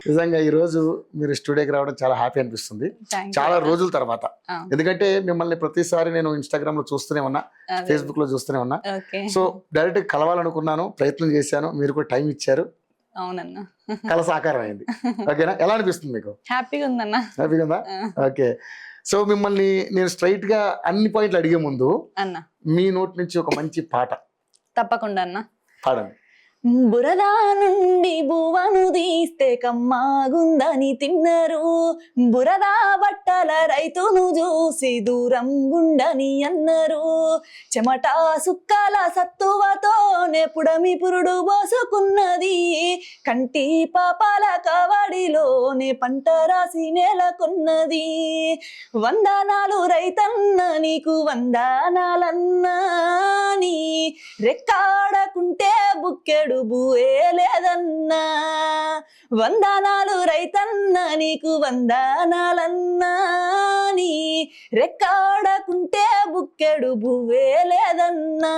నిజంగా ఈ రోజు మీరు స్టూడియోకి రావడం చాలా హ్యాపీ అనిపిస్తుంది. చాలా రోజుల తర్వాత. ఎందుకంటే మిమ్మల్ని ప్రతిసారి నేను ఇన్స్టాగ్రామ్ లో చూస్తూనే ఉన్నా, ఫేస్బుక్ లో చూస్తూనే ఉన్నా. సో డైరెక్ట్ కలవాలనుకున్నాను, ప్రయత్నం చేశాను, మీరు కూడా టైం ఇచ్చారు. అవునన్నా, కల సాకారం అయింది. ఓకేనా? ఎలా అనిపిస్తుంది మీకు? హ్యాపీగా ఉందన్నా. హ్యాపీగా ఉందా? ఓకే. సో మిమ్మల్ని నేను స్ట్రైట్ గా అన్ని పాయింట్లు అడిగే ముందు అన్న మీ నోటి నుంచి ఒక మంచి పాట తప్పకుండా అన్న పాడండి. బురదా నుండి బువ్వను తీస్తే కమ్మాగుందని తిన్నరు, బురదా బట్టల రైతును చూసి దూరం గుండని అన్నరు, చెమట సుక్కల సత్తువతోనే పుడమి పురుడు పోసుకున్నది, కంటి పాపాల కవడిలోనే పంట రాసి నెలకొన్నది, వందనాలు రైతన్న నీకు వందనాలన్నా, నీ రెక్కాడకుంటే బుక్కెడు బువే లేదన్నా, వందనాలు రైతన్న నీకు వందనాలన్నా, నీ రెక్కాడకుంటే బుక్కెడు బువే లేదన్నా.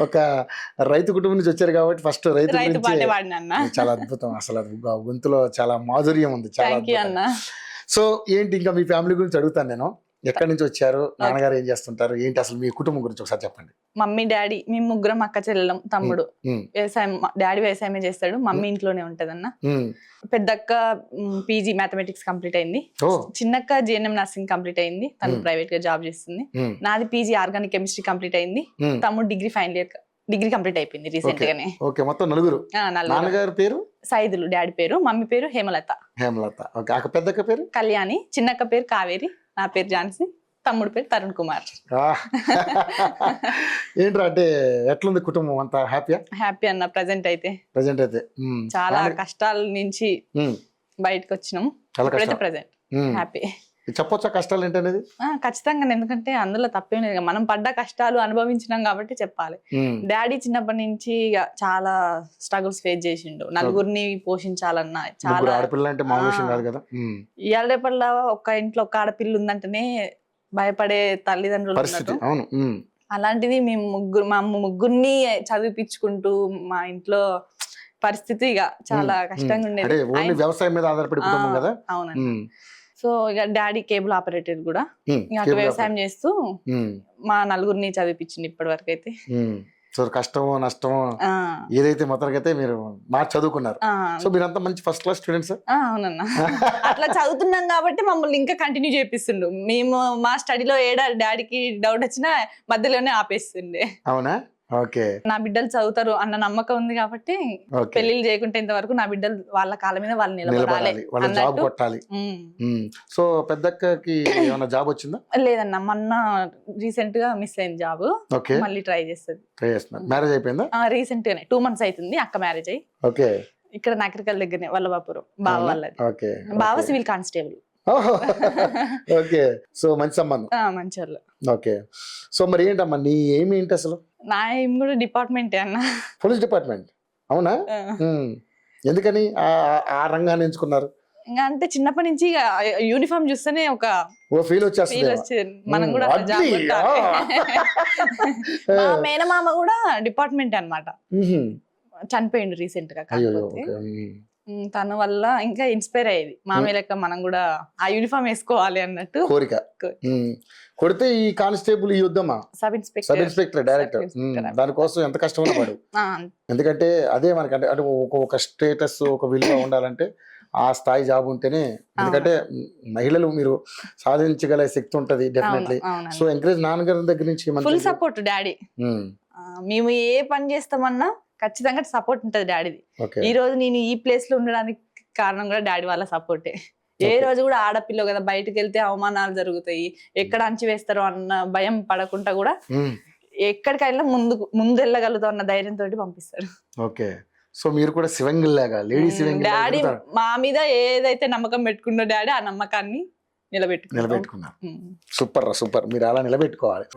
ఒక రైతు కుటుంబం నుంచి వచ్చారు కాబట్టి ఫస్ట్ రైతు పాట పాడినా. చాలా అద్భుతం. అసలు గొంతులో చాలా మాధుర్యం ఉంది. చాలా. సో ఏంటి, ఇంకా మీ ఫ్యామిలీ గురించి అడుగుతాను నేను. ఎక్కడి నుంచి వచ్చారు, నాన్నగారు ఏం చేస్తుంటారు, ఏంటి అసలు మీ కుటుంబం గురించి ఒకసారి చెప్పండి. మమ్మీ డాడీ మేము ముగ్గురం, అక్క చెల్లెలం, తమ్ముడు. వ్యవసాయం, డాడీ వ్యవసాయమే చేస్తాడు, మమ్మీ ఇంట్లోనే ఉంటదన్న. పెద్దక్క పీజీ మ్యాథమెటిక్స్ కంప్లీట్ అయింది, చిన్నక్క జిఎన్ఎం నర్సింగ్ కంప్లీట్ అయింది, తను ప్రైవేట్ గా జాబ్ చేస్తుంది. నాది పీజీ ఆర్గానిక్ కెమిస్ట్రీ కంప్లీట్ అయింది, తమ్ముడు degree final year degree complete అయిపోయింది రీసెంట్ గానే. ఓకే, మొత్తం నలుగురు. నాన్నగారి పేరు సైదులు, డాడీ పేరు, మమ్మీ పేరు హేమలత. హేమలత. ఓకే. అక్క పెద్దక్క పేరు కళ్యాణి, చిన్నక్క పేరు కావేరి, నా పేరు ఝాన్సీ, తమ్ముడు పేరు తరుణ్ కుమార్. ఏంట్రా అంటే ఎట్లుంది కుటుంబం అంతా? హ్యాపీ అన్న. ప్రెసెంట్ అయితే చాలా కష్టాల నుంచి బయటకు వచ్చినాం. Present happy. చెప్పొచ్చా కష్టాలు ఏంటనేది? ఖచ్చితంగా, ఎందుకంటే అందులో తప్పేం లేదు. మనం పడ్డ కష్టాలు అనుభవించినాం కాబట్టి చెప్పాలి. డాడీ చిన్నప్పటి నుంచి చాలా స్ట్రగుల్స్ ఫేస్ చేసిండు, నలుగురిని పోషించాలన్నా చాలా. ఇవాళ రేపల్లా ఒక్క ఇంట్లో ఒక్క ఆడపిల్ల ఉందంటేనే భయపడే తల్లిదండ్రులు ఉన్నారు. అలాంటిది మేము మా ముగ్గురిని చదివిపించుకుంటూ మా ఇంట్లో పరిస్థితి ఇక చాలా కష్టంగా ఉండేది. వ్యవసాయం మీద ఆధారపడి కుటుంబం కదా. అవునండి. సో ఇక డాడీ కేబుల్ ఆపరేటర్ కూడా, ఇక వ్యవసాయం చేస్తూ మా నలుగురిని చదివిపించింది ఇప్పటి వరకు అయితే. సో కష్టమో నష్టమో ఏదైతే మొత్తానికైతే మీరు మార్చి చదువుకున్నారు. సో మీరంతా మంచి ఫస్ట్ క్లాస్ స్టూడెంట్స్. అవునన్నా, అట్లా చదువుతున్నాం కాబట్టి మమ్మల్ని ఇంకా కంటిన్యూ చేపిస్తుండు. మేము మా స్టడీలో డాడీకి డౌట్ వచ్చినా మధ్యలోనే ఆపేస్తుండే. అవునా? ఓకే. నా బిడ్డలు చదువుతారు అన్న నమ్మకం ఉంది కాబట్టి పెళ్లిళ్ళు చేయకుంటే ఇంతవరకు నా బిడ్డలు వాళ్ళ కాళ్ళ మీద వాళ్ళు నిలబడాలి, జాబ్ కొట్టాలి. సో పెద్దక్కకి ఏమైనా జాబ్ వచ్చిందా? లేదన్న, మొన్న రీసెంట్ గా మిస్ అయింది జాబ్, మళ్ళీ ట్రై చేస్తుంది. మ్యారేజ్ అయిపోయిందా? రీసెంట్ గానే 2 months అవుతుంది అక్క మ్యారేజ్ అయ్యి. ఓకే. ఇక్కడ నకరికల్ దగ్గరనే వల్లభాపురం, బావ వాళ్ళది. బావ సివిల్ కానిస్టేబుల్. ఓకే. సో మంచి సంబంధం. మంచి వాళ్ళు. ఓకే. సో మరి ఏంటమ్మా నీ ఏమి ఏంటి అసలు? నా ఏం కూడా డిపార్ట్మెంట్ అన్న, పోలీస్ డిపార్ట్మెంట్. అవునా? ఎందుకని ఆ రంగాన్ని ఎంచుకున్నారు? ఇంకా అంటే చిన్నప్పటి నుంచి యూనిఫామ్ చూస్తేనే ఒక ఫీల్ వచ్చేస్తుంది, మనం కూడా జాబ్ కొట్టాలి. మా మేనమామ కూడా డిపార్ట్మెంట్ అన్నమాట, చనిపోయిండు రీసెంట్ గా. కాకపోతే తన వల్ల ఇంకా ఇన్స్పైర్ అయ్యేది, మామే లెక్క మనం కూడా ఆ యూనిఫామ్ వేసుకోవాలి అన్నట్టు కోరిక. కొడితే ఈ కానిస్టేబుల్ ఈ యుద్ధమా, సబ్ ఇన్స్పెక్టర్ డైరెక్టర్, దానికోసం ఎంత కష్టమో పడు. ఎందుకంటే అదే మనకి అంటే ఒక స్టేటస్, ఒక విలువ ఉండాలంటే ఆ స్థాయి జాబ్ ఉంటేనే. ఎందుకంటే మహిళలు మీరు సాధించగల శక్తి ఉంటది డెఫినెట్లీ. సో ఎంకరేజ్ నాన్నగారి దగ్గర నుంచి ఫుల్ సపోర్ట్ డాడీ. మేము ఏ పని చేస్తామన్నా ఖచ్చితంగా సపోర్ట్ ఉంటది డాడీది. ఈ రోజు నేను ఈ ప్లేస్ లో ఉండడానికి కారణం కూడా డాడీ వాళ్ళ సపోర్టే. ఏ రోజు కూడా ఆడపిల్ల కదా, బయటకు వెళ్తే అవమానాలు జరుగుతాయి, ఎక్కడ అంచి వేస్తారో అన్న భయం పడకుండా కూడా ఎక్కడికైనా ముందు వెళ్ళగలుగుతాం అన్న ధైర్యంతో పంపిస్తారు. ఓకే. సో మీరు కూడా శివంగిలాగా, లేడీ శివంగి. డాడీ మా మీద ఏదైతే నమ్మకం పెట్టుకున్నో డాడీ ఆ నమ్మకాన్ని నిలబెట్టుకున్నారు. Super super. మీరు అలా నిలబెట్టుకోవాలి.